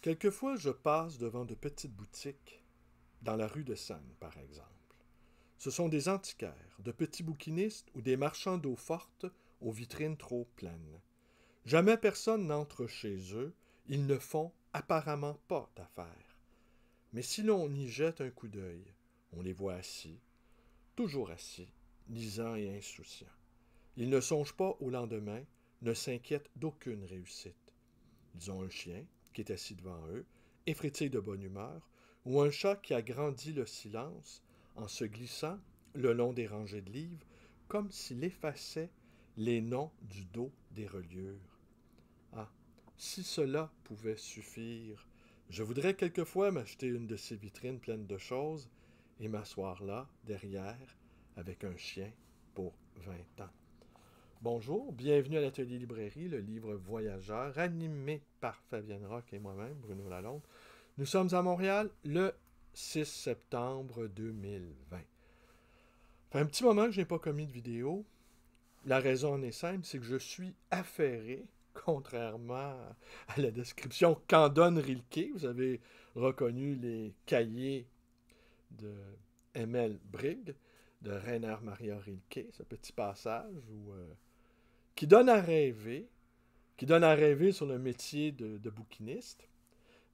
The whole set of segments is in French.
Quelquefois, je passe devant de petites boutiques, dans la rue de Seine, par exemple. Ce sont des antiquaires, de petits bouquinistes ou des marchands d'eau forte aux vitrines trop pleines. Jamais personne n'entre chez eux, ils ne font apparemment pas d'affaires. Mais si l'on y jette un coup d'œil, on les voit assis, toujours assis, lisants et insouciants. Ils ne songent pas au lendemain, ne s'inquiètent d'aucune réussite. Ils ont un chien qui est assis devant eux, et frétille de bonne humeur, ou un chat qui agrandit le silence en se glissant le long des rangées de livres, comme s'il effaçait les noms du dos des reliures. Ah, si cela pouvait suffire. Je voudrais quelquefois m'acheter une de ces vitrines pleines de choses et m'asseoir là, derrière, avec un chien pour 20 ans. Bonjour, bienvenue à l'Atelier Librairie, le livre voyageur, animé par Fabienne Roch et moi-même, Bruno Lalonde. Nous sommes à Montréal le 6 septembre 2020. Ça fait un petit moment que je n'ai pas commis de vidéo. La raison en est simple, c'est que je suis affairé, contrairement à la description qu'en donne Rilke. Vous avez reconnu les cahiers de M.L. Brigg, de Rainer Maria Rilke, ce petit passage qui donne à rêver, sur le métier de bouquiniste.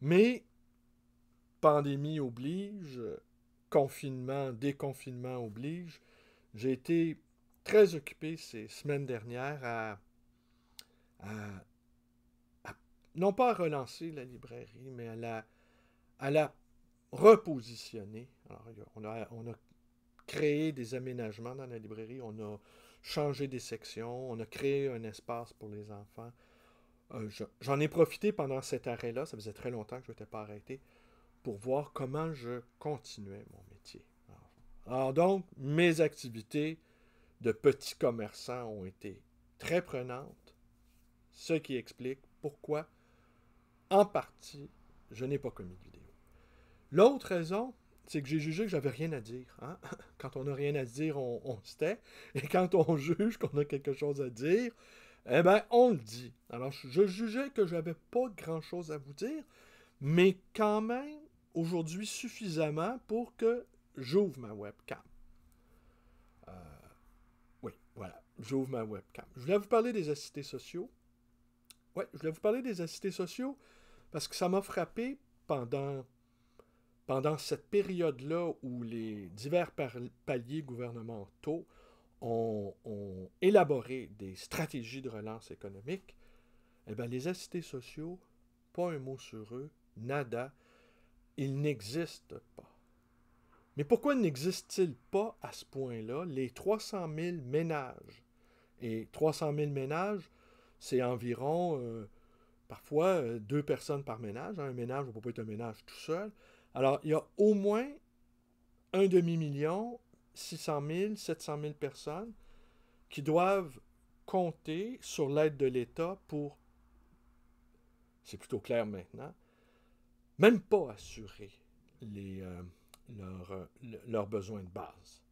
Mais pandémie oblige, confinement, déconfinement oblige, j'ai été très occupé ces semaines dernières à- non pas à relancer la librairie, mais à la repositionner. Alors, on a créé des aménagements dans la librairie, on a changé des sections, on a créé un espace pour les enfants. J'en ai profité pendant cet arrêt-là, ça faisait très longtemps que je n'étais pas arrêté, pour voir comment je continuais mon métier. Alors donc, mes activités de petit commerçant ont été très prenantes, ce qui explique pourquoi, en partie, je n'ai pas commis de vidéo. L'autre raison, c'est que j'ai jugé que j'avais rien à dire. Hein? Quand on n'a rien à dire, on se tait. Et quand on juge qu'on a quelque chose à dire, eh bien, on le dit. Alors, je jugeais que j'avais pas grand-chose à vous dire, mais quand même, aujourd'hui, suffisamment pour que j'ouvre ma webcam. Oui, voilà, j'ouvre ma webcam. Je voulais vous parler des assistés sociaux. Oui, je voulais vous parler des assistés sociaux parce que ça m'a frappé pendant cette période-là où les divers paliers gouvernementaux ont élaboré des stratégies de relance économique. Eh bien, les assistés sociaux, pas un mot sur eux, nada, ils n'existent pas. Mais pourquoi n'existent-ils pas à ce point-là les 300 000 ménages? Et 300 000 ménages, c'est environ, parfois, 2 personnes par ménage. Un ménage ne peut pas être un ménage tout seul. Alors, il y a au moins un demi-million, 600 000, 700 000 personnes qui doivent compter sur l'aide de l'État pour, c'est plutôt clair maintenant, même pas assurer leurs besoins de base.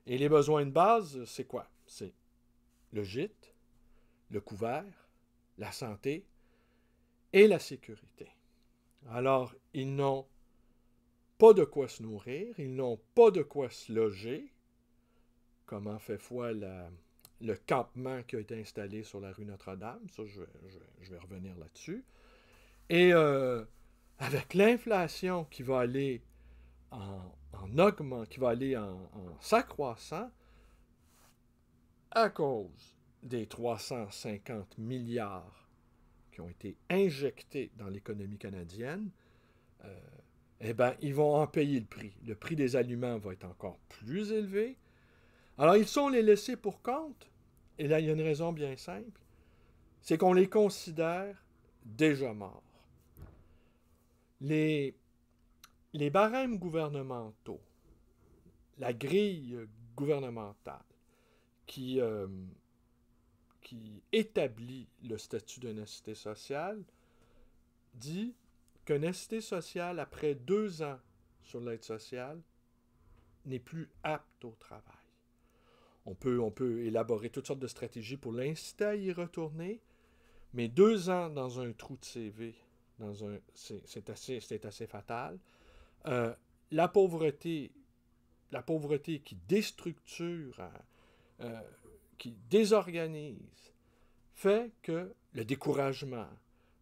Et les besoins de base, c'est quoi? C'est le gîte, le couvert, la santé et la sécurité. Alors, ils n'ont pas de quoi se nourrir, ils n'ont pas de quoi se loger, comme en fait foi le campement qui a été installé sur la rue Notre-Dame. Ça, je vais revenir là-dessus. Et avec l'inflation qui va aller qui va aller en s'accroissant à cause des 350 milliards qui ont été injectés dans l'économie canadienne, eh bien, ils vont en payer le prix. Le prix des aliments va être encore plus élevé. Alors, ils sont les laissés pour compte. Et là, il y a une raison bien simple. C'est qu'on les considère déjà morts. Les barèmes gouvernementaux, la grille gouvernementale qui établit le statut d'une assistée sociale dit qu'une assistée sociale, après 2 ans sur l'aide sociale, n'est plus apte au travail. On peut élaborer toutes sortes de stratégies pour l'inciter à y retourner, mais 2 ans dans un trou de CV, c'est assez fatal. La pauvreté qui déstructure, qui désorganise, fait que le découragement,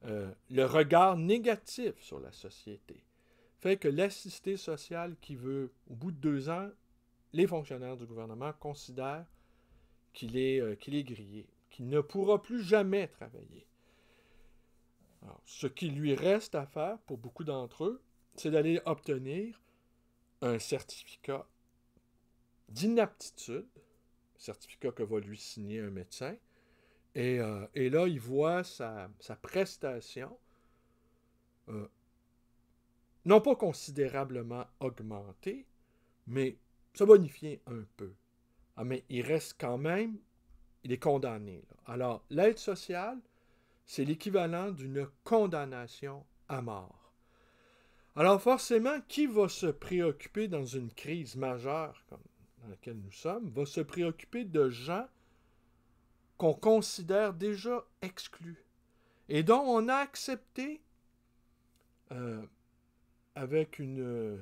le regard négatif sur la société, fait que l'assisté social qui veut, au bout de 2 ans, les fonctionnaires du gouvernement considèrent qu'il est grillé, qu'il ne pourra plus jamais travailler. Alors, ce qui lui reste à faire, pour beaucoup d'entre eux, c'est d'aller obtenir un certificat d'inaptitude, certificat que va lui signer un médecin, et là, il voit sa prestation non pas considérablement augmentée, mais se bonifier un peu. Ah, mais il reste quand même, il est condamné. Là. Alors, l'aide sociale, c'est l'équivalent d'une condamnation à mort. Alors forcément, qui va se préoccuper dans une crise majeure comme dans laquelle nous sommes, va se préoccuper de gens qu'on considère déjà exclus et dont on a accepté avec une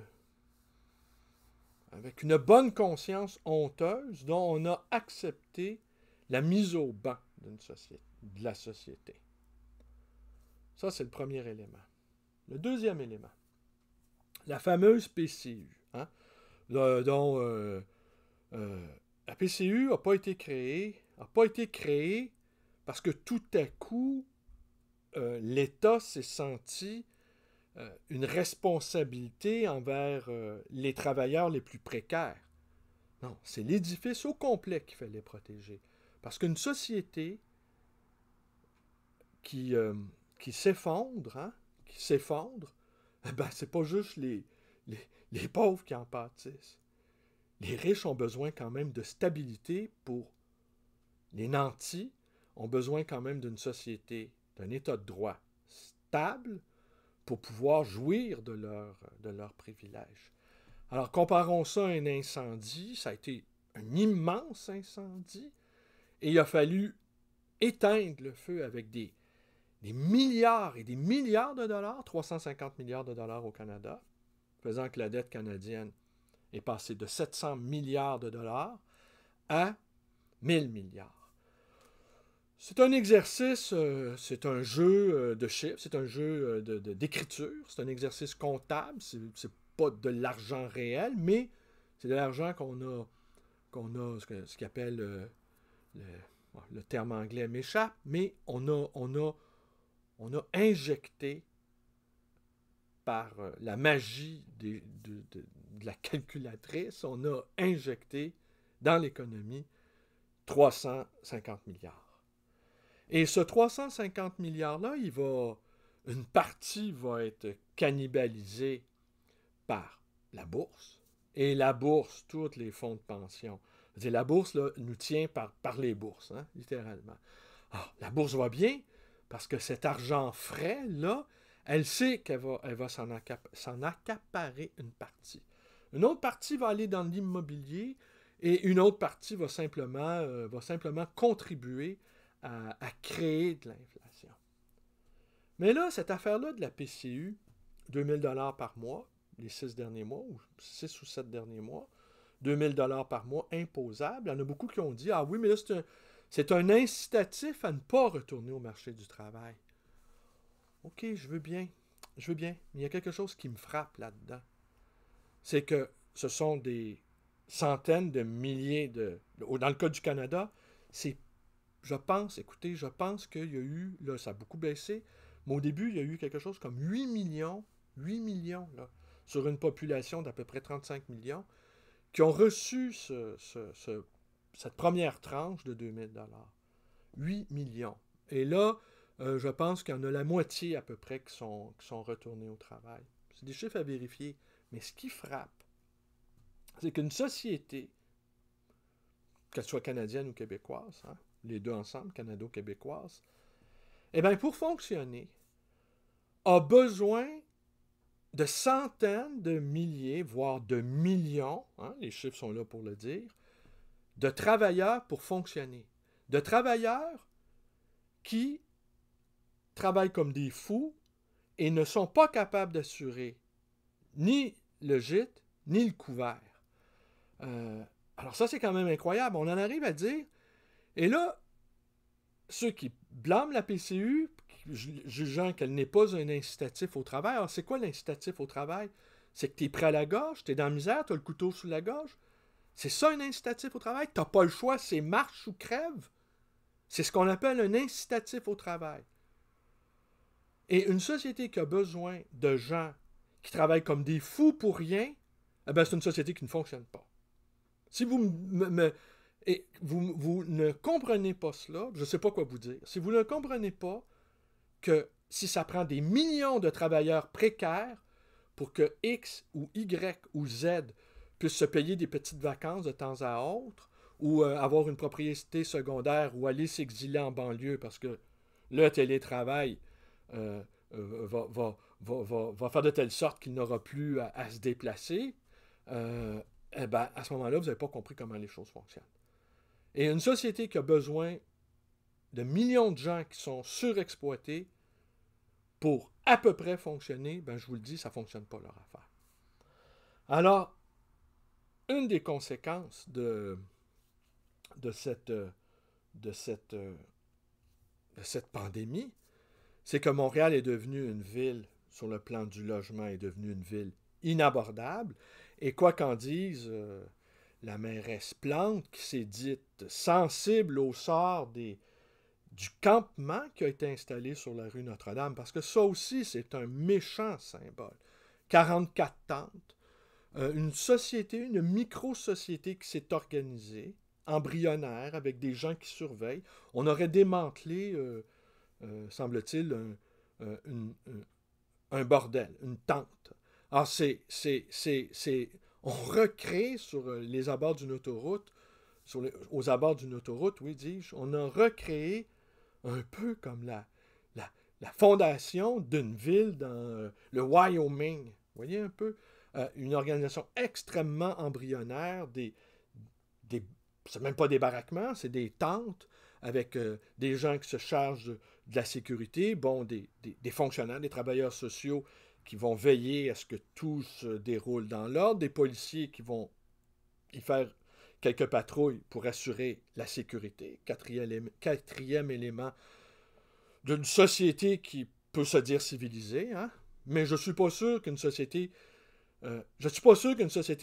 bonne conscience honteuse, dont on a accepté la mise au banc de la société. Ça, c'est le premier élément. Le deuxième élément, la fameuse PCU, hein, dont la PCU n'a pas été créée parce que tout à coup, l'État s'est senti une responsabilité envers les travailleurs les plus précaires. Non, c'est l'édifice au complet qu'il fallait protéger. Parce qu'une société qui s'effondre, hein, ben, c'est pas juste les pauvres qui en pâtissent. Les riches ont besoin quand même de stabilité pour... Les nantis ont besoin quand même d'une société, d'un état de droit stable pour pouvoir jouir de leurs privilèges. Alors, comparons ça à un incendie. Ça a été un immense incendie. Et il a fallu éteindre le feu avec des milliards et des milliards de dollars, 350 milliards de dollars au Canada, faisant que la dette canadienne est passée de 700 milliards de dollars à 1000 milliards. C'est un exercice, c'est un jeu de chiffres, c'est un jeu d'écriture, c'est un exercice comptable, c'est pas de l'argent réel, mais c'est de l'argent qu'on a ce qu'on appelle, le terme anglais m'échappe, mais on a injecté par la magie de la calculatrice, on a injecté dans l'économie 350 milliards. Et ce 350 milliards-là, une partie va être cannibalisée par la bourse. Et la bourse, tous les fonds de pension. La bourse là, nous tient par les bourses, hein, littéralement. Alors, la bourse va bien parce que cet argent frais-là, elle sait qu'elle va s'en accaparer une partie. Une autre partie va aller dans l'immobilier et une autre partie va simplement contribuer à créer de l'inflation. Mais là, cette affaire-là de la PCU, 2000 $ par mois, les 6 derniers mois, ou 6 ou 7 derniers mois, 2000 $ par mois imposable, il y en a beaucoup qui ont dit « Ah oui, mais là, c'est un incitatif à ne pas retourner au marché du travail. » OK, je veux bien, mais il y a quelque chose qui me frappe là-dedans. C'est que ce sont des centaines de milliers dans le cas du Canada, je pense qu'il y a eu, là, ça a beaucoup baissé, mais au début, il y a eu quelque chose comme 8 millions là, sur une population d'à peu près 35 millions, qui ont reçu cette première tranche de 2000 $. 8 millions. Et là, je pense qu'il y en a la moitié à peu près qui sont retournés au travail. C'est des chiffres à vérifier. Mais ce qui frappe, c'est qu'une société, qu'elle soit canadienne ou québécoise, hein, les deux ensemble, canado-québécoise, eh bien, pour fonctionner, a besoin de centaines de milliers, voire de millions, hein, les chiffres sont là pour le dire, de travailleurs pour fonctionner. De travailleurs qui travaillent comme des fous et ne sont pas capables d'assurer ni le gîte, ni le couvert. Alors ça, c'est quand même incroyable. On en arrive à dire, et là, ceux qui blâment la PCU, jugeant qu'elle n'est pas un incitatif au travail. Alors, c'est quoi l'incitatif au travail? C'est que tu es prêt à la gorge, tu es dans la misère, tu as le couteau sous la gorge. C'est ça un incitatif au travail? Tu n'as pas le choix, c'est marche ou crève. C'est ce qu'on appelle un incitatif au travail. Et une société qui a besoin de gens qui travaillent comme des fous pour rien, eh bien, c'est une société qui ne fonctionne pas. Si vous vous ne comprenez pas cela, je ne sais pas quoi vous dire. Si vous ne comprenez pas que si ça prend des millions de travailleurs précaires pour que X ou Y ou Z puissent se payer des petites vacances de temps à autre, ou avoir une propriété secondaire, ou aller s'exiler en banlieue parce que le télétravail va faire de telle sorte qu'il n'aura plus à se déplacer, eh ben, à ce moment-là, vous n'avez pas compris comment les choses fonctionnent. Et une société qui a besoin de millions de gens qui sont surexploités pour à peu près fonctionner, ben, je vous le dis, ça ne fonctionne pas leur affaire. Alors, une des conséquences de cette pandémie, c'est que Montréal est devenue une ville, sur le plan du logement, est devenue une ville inabordable. Et quoi qu'en dise la mairesse Plante, qui s'est dite sensible au sort du campement qui a été installé sur la rue Notre-Dame, parce que ça aussi, c'est un méchant symbole. 44 tentes, une société, une micro-société qui s'est organisée, embryonnaire, avec des gens qui surveillent. On aurait démantelé, semble-t-il, un bordel, une tente. Alors, on recrée sur les abords d'une autoroute, aux abords d'une autoroute, oui, dis-je, on a recréé un peu comme la fondation d'une ville dans le Wyoming. Vous voyez un peu? Une organisation extrêmement embryonnaire, c'est même pas des baraquements, c'est des tentes avec des gens qui se chargent de la sécurité, bon, des fonctionnaires, des travailleurs sociaux qui vont veiller à ce que tout se déroule dans l'ordre, des policiers qui vont y faire quelques patrouilles pour assurer la sécurité, quatrième élément d'une société qui peut se dire civilisée, hein? Mais je ne suis pas sûr qu'une société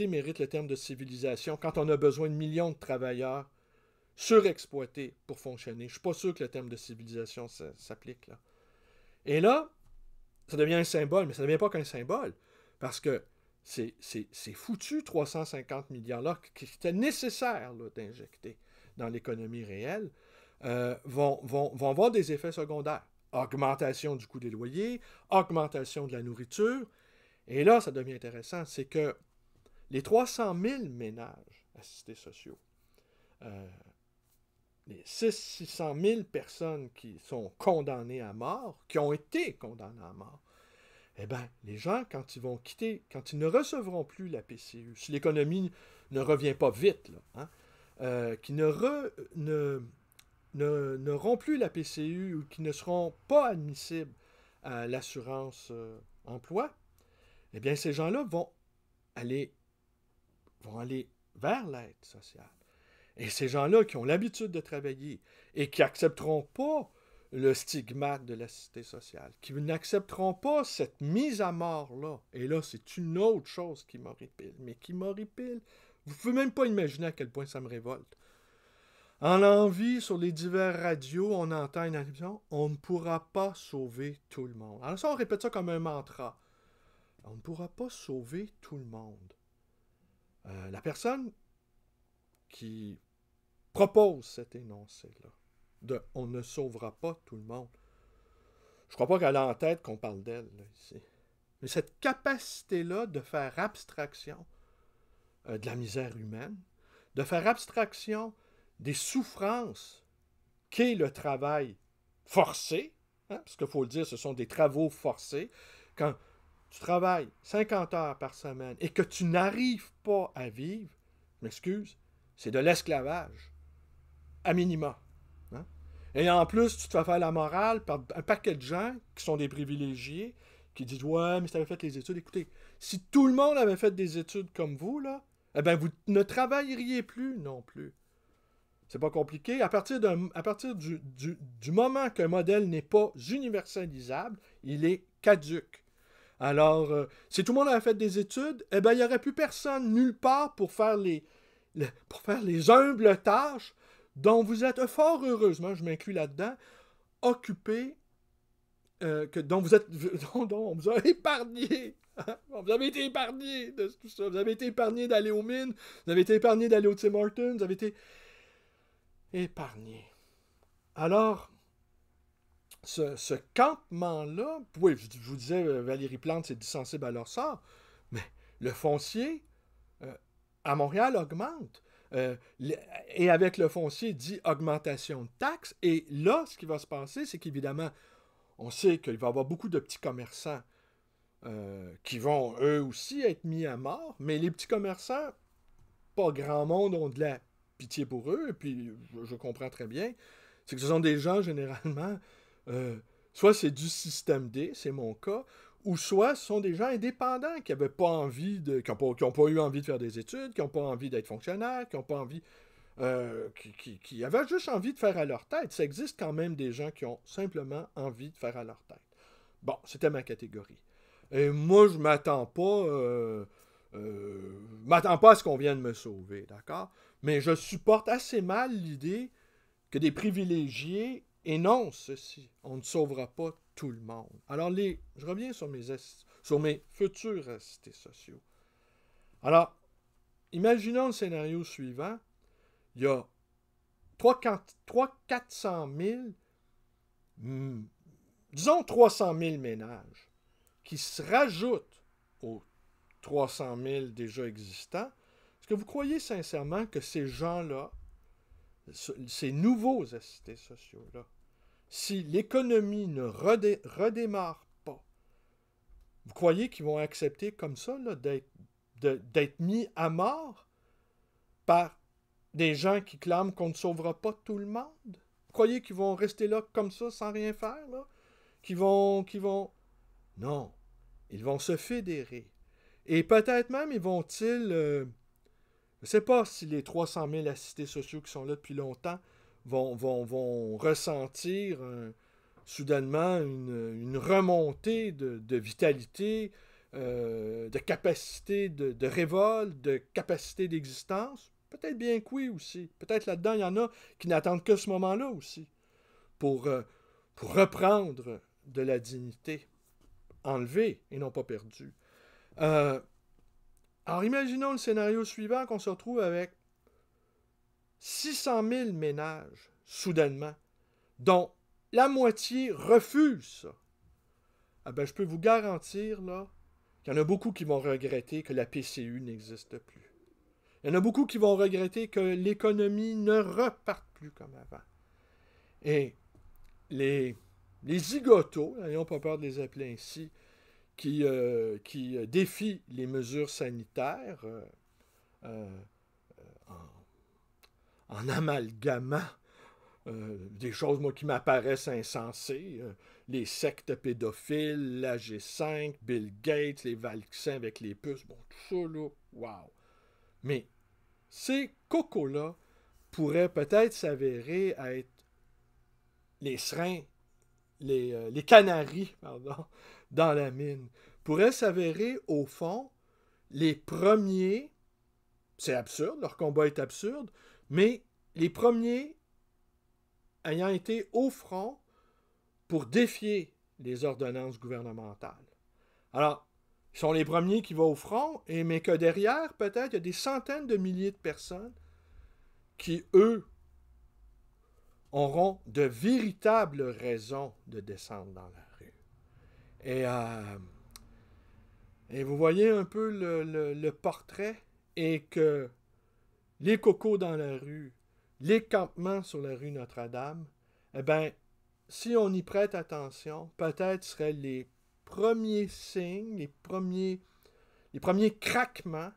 mérite le terme de civilisation quand on a besoin de millions de travailleurs surexploités pour fonctionner. Je ne suis pas sûr que le terme de civilisation s'applique là. Et là, ça devient un symbole, mais ça ne devient pas qu'un symbole, parce que c'est foutu 350 milliards là, qui était nécessaire d'injecter dans l'économie réelle, vont avoir des effets secondaires. Augmentation du coût des loyers, augmentation de la nourriture. Et là, ça devient intéressant, c'est que les 300 000 ménages assistés sociaux, les 600 000 personnes qui sont condamnées à mort, qui ont été condamnées à mort, eh bien, les gens, quand ils vont quitter, quand ils ne recevront plus la PCU, si l'économie ne revient pas vite, là, hein, qui n'auront plus la PCU ou qui ne seront pas admissibles à l'assurance emploi, eh bien, ces gens-là vont aller vers l'aide sociale. Et ces gens-là qui ont l'habitude de travailler et qui n'accepteront pas le stigmate de la cité sociale, qui n'accepteront pas cette mise à mort-là. Et là, c'est une autre chose qui m'horripile. Mais qui m'horripile, vous ne pouvez même pas imaginer à quel point ça me révolte. En envie, sur les divers radios, on entend une allusion, on ne pourra pas sauver tout le monde. Alors ça, on répète ça comme un mantra. On ne pourra pas sauver tout le monde. La personne qui propose cet énoncé-là, de « on ne sauvera pas tout le monde », je ne crois pas qu'elle a en tête qu'on parle d'elle, là, ici. Mais cette capacité-là de faire abstraction de la misère humaine, de faire abstraction des souffrances qu'est le travail forcé, hein, parce qu'il faut le dire, ce sont des travaux forcés, quand tu travailles 50 heures par semaine et que tu n'arrives pas à vivre, je m'excuse, c'est de l'esclavage, à minima. Et en plus, tu te fais faire la morale par un paquet de gens qui sont des privilégiés, qui disent « Ouais, mais si tu avais fait les études, écoutez, si tout le monde avait fait des études comme vous, là, eh bien, vous ne travailleriez plus non plus. » C'est pas compliqué. À partir du moment qu'un modèle n'est pas universalisable, il est caduque. Alors, si tout le monde avait fait des études, eh bien, il n'y aurait plus personne nulle part pour faire les humbles tâches dont vous êtes fort heureusement, je m'inclus là-dedans, occupés, dont on vous a épargné. Vous avez été épargné de tout ça. Vous avez été épargné d'aller aux mines, vous avez été épargné d'aller au Tim Hortons, vous avez été épargné. Alors, ce campement-là, oui, je vous disais, Valérie Plante, c'est dissensible à leur sort, mais le foncier, à Montréal, augmente. Et avec le foncier, dit augmentation de taxes. Et là, ce qui va se passer, c'est qu'évidemment, on sait qu'il va y avoir beaucoup de petits commerçants qui vont, eux aussi, être mis à mort. Mais les petits commerçants, pas grand monde ont de la pitié pour eux. Et puis, je comprends très bien. C'est que ce sont des gens, généralement, soit c'est du système D, c'est mon cas, ou soit ce sont des gens indépendants qui n'avaient pas envie qui n'ont pas eu envie de faire des études, qui n'ont pas envie d'être fonctionnaires, qui n'ont pas envie, qui avaient juste envie de faire à leur tête. Ça existe quand même des gens qui ont simplement envie de faire à leur tête. Bon, c'était ma catégorie. Et moi, je m'attends pas à ce qu'on vienne me sauver, d'accord? Mais je supporte assez mal l'idée que des privilégiés énoncent ceci. On ne sauvera pas tout le monde. Alors, je reviens sur mes futurs assistés sociaux. Alors, imaginons le scénario suivant. Il y a 400 000, disons 300 000 ménages qui se rajoutent aux 300 000 déjà existants. Est-ce que vous croyez sincèrement que ces gens-là, ces nouveaux assistés sociaux-là, si l'économie ne redémarre pas, vous croyez qu'ils vont accepter comme ça là, d'être mis à mort par des gens qui clament qu'on ne sauvera pas tout le monde? Vous croyez qu'ils vont rester là comme ça sans rien faire? Là? Qu'ils vont... Non. Ils vont se fédérer. Et peut-être même, ils vont-ils... je ne sais pas si les 300 000 assistés sociaux qui sont là depuis longtemps vont ressentir soudainement une remontée de vitalité, de capacité de révolte, de capacité d'existence. Peut-être bien que oui aussi. Peut-être là-dedans, il y en a qui n'attendent que ce moment-là aussi pour reprendre de la dignité, enlevée et non pas perdue. Alors, imaginons le scénario suivant, qu'on se retrouve avec 600 000 ménages, soudainement, dont la moitié refuse ça. Ah ben, je peux vous garantir, là, qu'il y en a beaucoup qui vont regretter que la PCU n'existe plus. Il y en a beaucoup qui vont regretter que l'économie ne reparte plus comme avant. Et les zigotos, n'ayons pas peur de les appeler ainsi, qui défient les mesures sanitaires en amalgamant des choses, moi, qui m'apparaissent insensées. Les sectes pédophiles, la G5, Bill Gates, les vaccins avec les puces. Bon, tout ça, là, wow. Mais ces cocos-là pourraient peut-être s'avérer être les serins, les canaris, pardon, dans la mine. Pourraient s'avérer, au fond, les premiers, c'est absurde, leur combat est absurde, mais les premiers ayant été au front pour défier les ordonnances gouvernementales. Alors, ils sont les premiers qui vont au front, mais que derrière, peut-être, il y a des centaines de milliers de personnes qui, eux, auront de véritables raisons de descendre dans la rue. Et vous voyez un peu le portrait, et que les cocos dans la rue, les campements sur la rue Notre-Dame, eh bien, si on y prête attention, peut-être seraient les premiers signes, les premiers craquements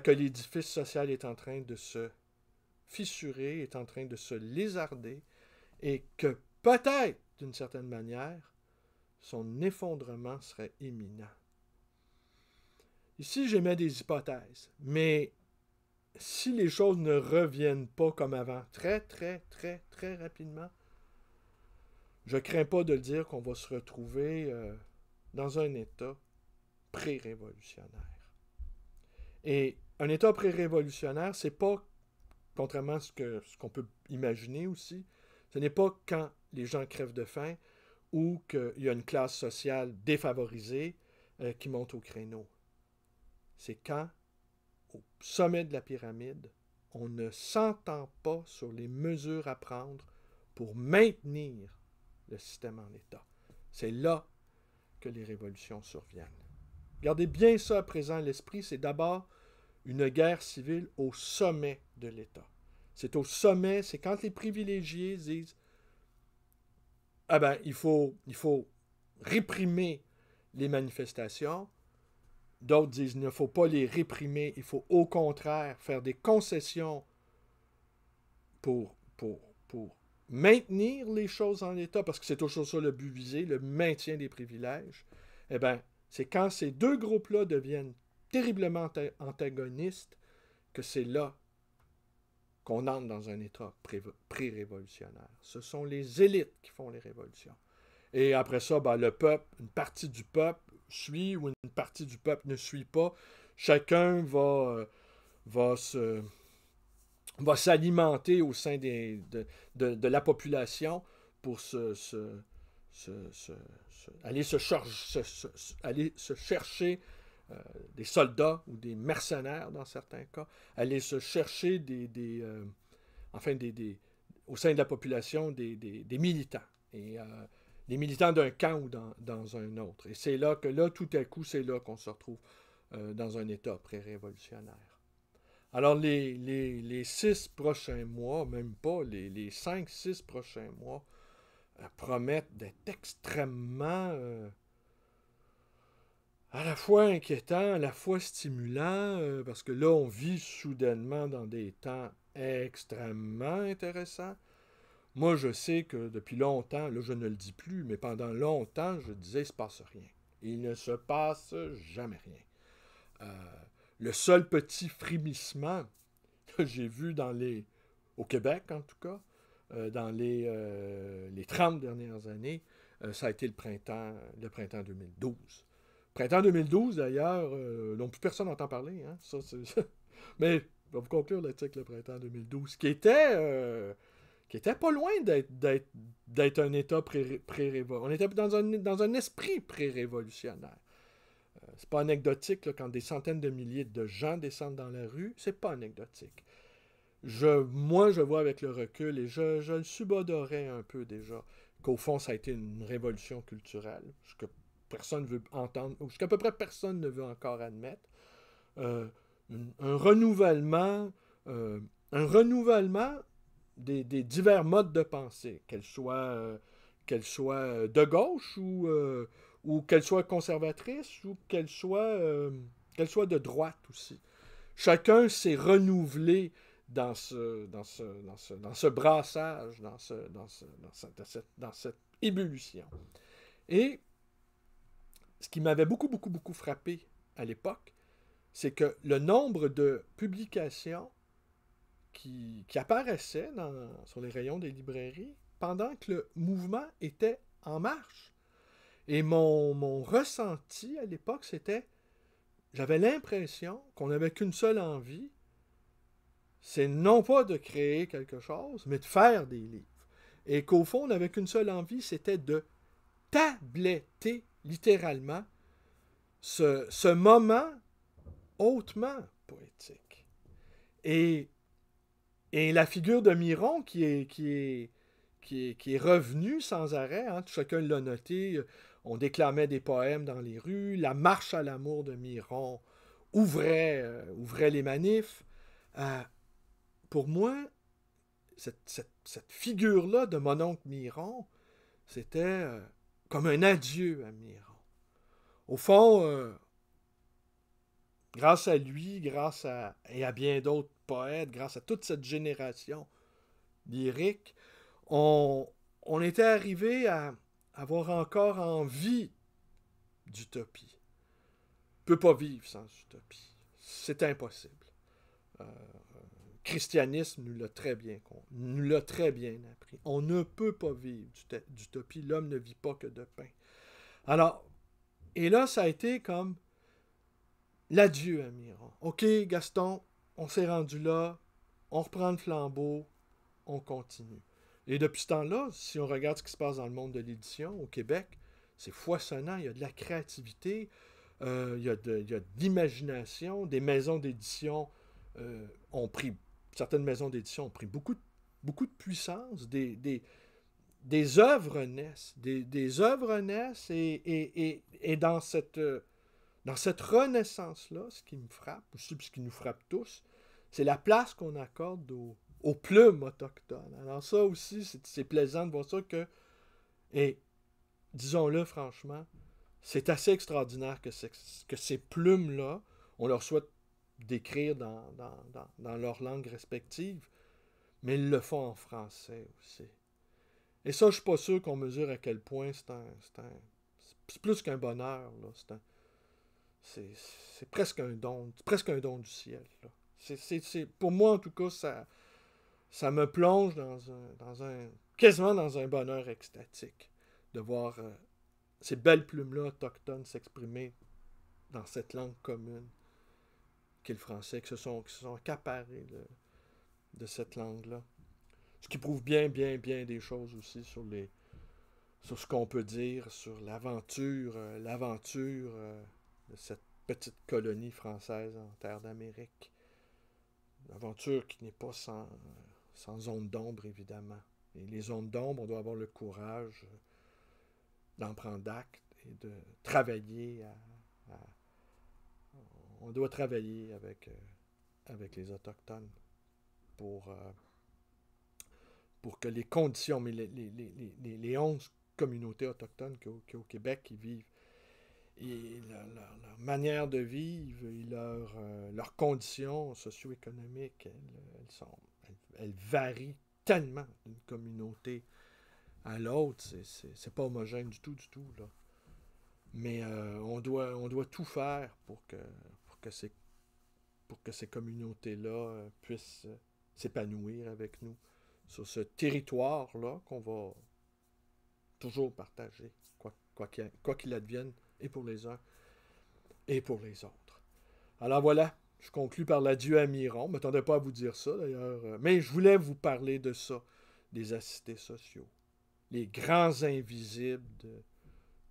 que l'édifice social est en train de se fissurer, est en train de se lézarder, et que peut-être, d'une certaine manière, son effondrement serait imminent. Ici, j'émets des hypothèses, mais si les choses ne reviennent pas comme avant, très, très, très, très rapidement, je crains pas de le dire qu'on va se retrouver dans un état pré-révolutionnaire. Et un état pré-révolutionnaire, c'est pas, contrairement à ce qu'on peut imaginer aussi, ce n'est pas quand les gens crèvent de faim ou qu'il y a une classe sociale défavorisée qui monte au créneau. C'est quand, au sommet de la pyramide, on ne s'entend pas sur les mesures à prendre pour maintenir le système en état. C'est là que les révolutions surviennent. Gardez bien ça à présent à l'esprit, c'est d'abord une guerre civile au sommet de l'État. C'est au sommet, c'est quand les privilégiés disent « Ah ben, il faut réprimer les manifestations », d'autres disent « Il ne faut pas les réprimer, il faut au contraire faire des concessions pour maintenir les choses en état, parce que c'est toujours ça le but visé, le maintien des privilèges. » Eh bien, c'est quand ces deux groupes-là deviennent terriblement antagonistes que c'est là qu'on entre dans un état pré-révolutionnaire. Ce sont les élites qui font les révolutions. Et après ça, ben, le peuple, une partie du peuple suit ou une partie du peuple ne suit pas. Chacun va s'alimenter au sein de la population pour aller se chercher des soldats ou des mercenaires dans certains cas, aller se chercher au sein de la population des militants. Et les militants d'un camp ou dans un autre. Et c'est là que, tout à coup, c'est là qu'on se retrouve dans un état pré-révolutionnaire. Alors, les 6 prochains mois, même pas, les 5-6 prochains mois, promettent d'être extrêmement à la fois inquiétants, à la fois stimulants, parce que là, on vit soudainement dans des temps extrêmement intéressants. Moi, je sais que depuis longtemps, là, je ne le dis plus, mais pendant longtemps, je disais, il ne se passe rien. Il ne se passe jamais rien. Le seul petit frémissement que j'ai vu au Québec, en tout cas, dans les 30 dernières années, ça a été le printemps 2012. Printemps 2012, d'ailleurs, dont plus personne n'entend parler. Hein? Mais je vais vous conclure l'article, le printemps 2012, qui était pas loin d'être un état pré-révolutionnaire. On était dans un esprit pré-révolutionnaire. C'est pas anecdotique là, quand des centaines de milliers de gens descendent dans la rue. C'est pas anecdotique. Moi, je vois avec le recul, et je le subodorais un peu déjà, qu'au fond, ça a été une révolution culturelle, ce que personne veut entendre, ou ce qu'à peu près personne ne veut encore admettre. Un renouvellement des divers modes de pensée, qu'elles soient de gauche ou qu'elles soient conservatrices ou qu'elles soient de droite aussi. Chacun s'est renouvelé dans ce brassage, dans cette ébullition. Et ce qui m'avait beaucoup, beaucoup, beaucoup frappé à l'époque, c'est que le nombre de publications qui apparaissaient sur les rayons des librairies pendant que le mouvement était en marche. Et mon ressenti à l'époque, c'était, j'avais l'impression qu'on n'avait qu'une seule envie, c'est non pas de créer quelque chose, mais de faire des livres. Et qu'au fond, on n'avait qu'une seule envie, c'était de tabletter littéralement ce moment hautement poétique. Et la figure de Miron qui est revenue sans arrêt, hein, chacun l'a noté, on déclamait des poèmes dans les rues, la marche à l'amour de Miron ouvrait les manifs. Pour moi, cette figure-là de mon oncle Miron, c'était comme un adieu à Miron. Au fond, grâce à lui, et à bien d'autres poètes, grâce à toute cette génération lyrique, on était arrivé à avoir encore envie d'utopie. On ne peut pas vivre sans utopie. C'est impossible. Le christianisme nous l'a très bien appris. On ne peut pas vivre d'utopie. L'homme ne vit pas que de pain. Alors, et là, ça a été comme l'adieu à Miron. OK, Gaston, on s'est rendu là, on reprend le flambeau, on continue. Et depuis ce temps-là, si on regarde ce qui se passe dans le monde de l'édition au Québec, c'est foisonnant, il y a de la créativité, il y a de l'imagination, des maisons d'édition certaines maisons d'édition ont pris beaucoup de puissance, des œuvres naissent, des œuvres naissent, et dans cette renaissance-là, ce qui me frappe, aussi, ce qui nous frappe tous, c'est la place qu'on accorde aux plumes autochtones. Alors ça aussi, c'est plaisant de voir ça et disons-le franchement, c'est assez extraordinaire que ces plumes-là, on leur souhaite d'écrire dans leur langue respective, mais ils le font en français aussi. Et ça, je suis pas sûr qu'on mesure à quel point c'est plus qu'un bonheur, là. C'est presque un don du ciel, là. Pour moi, en tout cas, ça me plonge quasiment dans un bonheur extatique de voir ces belles plumes-là autochtones s'exprimer dans cette langue commune qu'est le français, qui se sont accaparés de cette langue-là. Ce qui prouve bien des choses aussi sur ce qu'on peut dire sur l'aventure de cette petite colonie française en terre d'Amérique. Une aventure qui n'est pas sans zone d'ombre, évidemment. Et les zones d'ombre, on doit avoir le courage d'en prendre acte et de travailler on doit travailler avec les Autochtones pour que les conditions, mais les 11 communautés autochtones qui au Québec qui vivent, et leur manière de vivre et leurs conditions socio-économiques, elles varient tellement d'une communauté à l'autre. C'est pas homogène du tout, là. Mais on doit tout faire pour que ces communautés-là puissent s'épanouir avec nous sur ce territoire-là qu'on va toujours partager, quoi qu'il advienne, et pour les uns et pour les autres. Alors voilà, je conclus par l'adieu à Miron. Je ne m'attendais pas à vous dire ça, d'ailleurs. Mais je voulais vous parler de ça, des assistés sociaux. Les grands invisibles,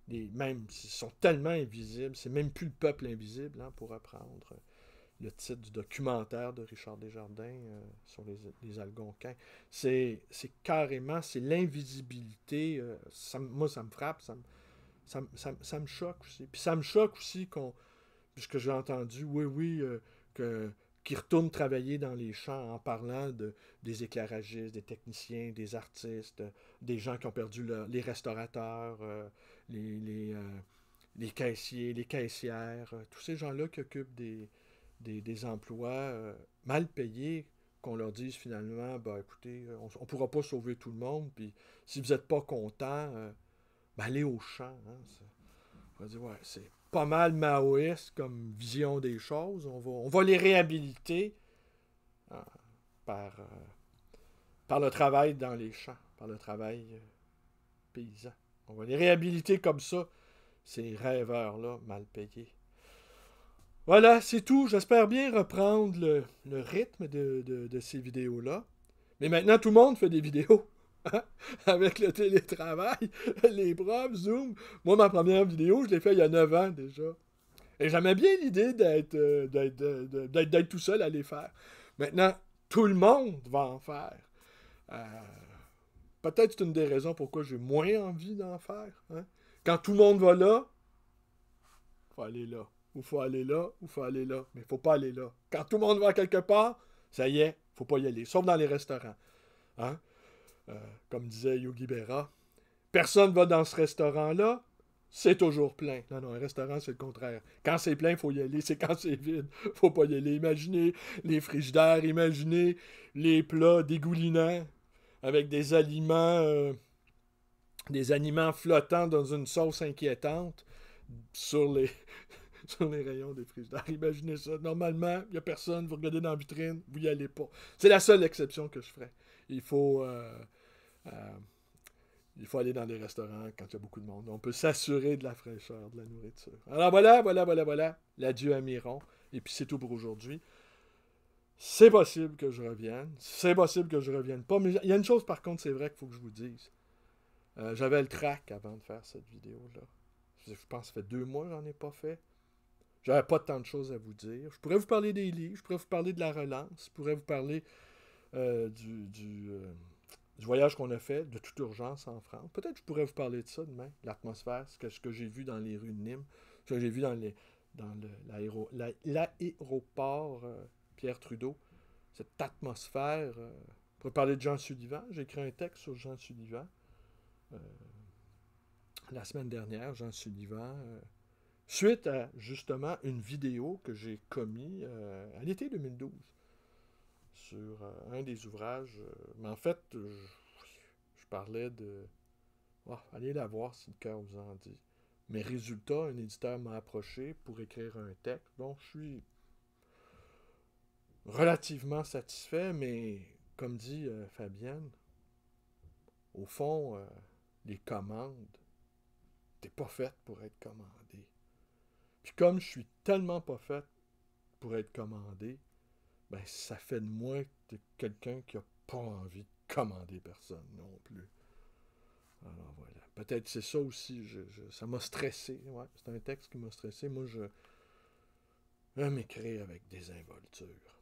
même s'ils sont tellement invisibles, c'est même plus le peuple invisible, hein, pour apprendre le titre du documentaire de Richard Desjardins sur les Algonquins. C'est carrément, c'est l'invisibilité. Moi, ça me frappe, ça me choque aussi. Puis ça me choque aussi puisque j'ai entendu, qu'ils retournent travailler dans les champs en parlant des éclairagistes, des techniciens, des artistes, des gens qui ont perdu les restaurateurs, les caissiers, les caissières, tous ces gens-là qui occupent des emplois mal payés, qu'on leur dise finalement, écoutez, on ne pourra pas sauver tout le monde, puis si vous n'êtes pas content, allez au champ. Hein, on va dire, c'est pas mal maoïste comme vision des choses. On va les réhabiliter par le travail dans les champs, par le travail paysan. On va les réhabiliter comme ça, ces rêveurs-là mal payés. Voilà, c'est tout. J'espère bien reprendre le rythme de ces vidéos-là. Mais maintenant, tout le monde fait des vidéos. Avec le télétravail, les profs, Zoom. Moi, ma première vidéo, je l'ai fait il y a 9 ans déjà. Et j'aimais bien l'idée d'être tout seul à les faire. Maintenant, tout le monde va en faire. Peut-être c'est une des raisons pourquoi j'ai moins envie d'en faire. Hein? Quand tout le monde va là, il faut aller là. Ou faut aller là, ou faut aller là. Mais il faut pas aller là. Quand tout le monde va quelque part, ça y est, faut pas y aller. Sauf dans les restaurants. Hein? Comme disait Yogi Berra, personne va dans ce restaurant-là, c'est toujours plein. Non, un restaurant, c'est le contraire. Quand c'est plein, il faut y aller. C'est quand c'est vide, faut pas y aller. Imaginez les frigidaires, imaginez les plats dégoulinants avec des aliments des aliments flottants dans une sauce inquiétante sur les, sur les rayons des frigidaires. Imaginez ça. Normalement, il n'y a personne, vous regardez dans la vitrine, vous n'y allez pas. C'est la seule exception que je ferais. Il faut aller dans les restaurants quand il y a beaucoup de monde. On peut s'assurer de la fraîcheur de la nourriture. Alors voilà. L'adieu à Miron. Et puis c'est tout pour aujourd'hui. C'est possible que je revienne. C'est possible que je revienne pas. Mais il y a une chose par contre, c'est vrai qu'il faut que je vous dise. J'avais le trac avant de faire cette vidéo-là. Je pense que ça fait 2 mois que j'en ai pas fait. J'avais pas tant de choses à vous dire. Je pourrais vous parler des livres, je pourrais vous parler de la relance, je pourrais vous parler du voyage qu'on a fait, de toute urgence en France. Peut-être que je pourrais vous parler de ça demain, l'atmosphère, ce que j'ai vu dans les rues de Nîmes, ce que j'ai vu dans l'aéroport Pierre Trudeau, cette atmosphère. Je pourrais parler de Jean Sullivan. J'ai écrit un texte sur Jean Sullivan. La semaine dernière, Jean Sullivan, suite à justement une vidéo que j'ai commis à l'été 2012 sur un des ouvrages. Mais en fait, je parlais de... Oh, allez la voir si le cœur vous en dit. Mais résultat, un éditeur m'a approché pour écrire un texte dont je suis relativement satisfait, mais comme dit Fabienne, au fond, les commandes, t'es pas faite pour être commandé. Puis comme je suis tellement pas faite pour être commandé, ben ça fait de moi quelqu'un qui a pas envie de commander personne non plus. Alors voilà. Peut-être c'est ça aussi. Ça m'a stressé. Ouais, c'est un texte qui m'a stressé. Moi, je m'écris avec des involtures.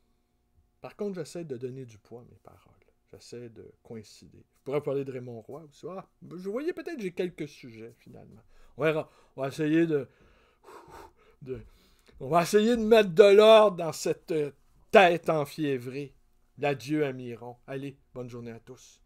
Par contre, j'essaie de donner du poids à mes paroles. J'essaie de coïncider. Je pourrais parler de Raymond Roy aussi. Ah, je voyais peut-être que j'ai quelques sujets, finalement. On verra. On va essayer on va essayer de mettre de l'ordre dans cette tête enfiévrée. L'adieu à Miron. Allez, bonne journée à tous.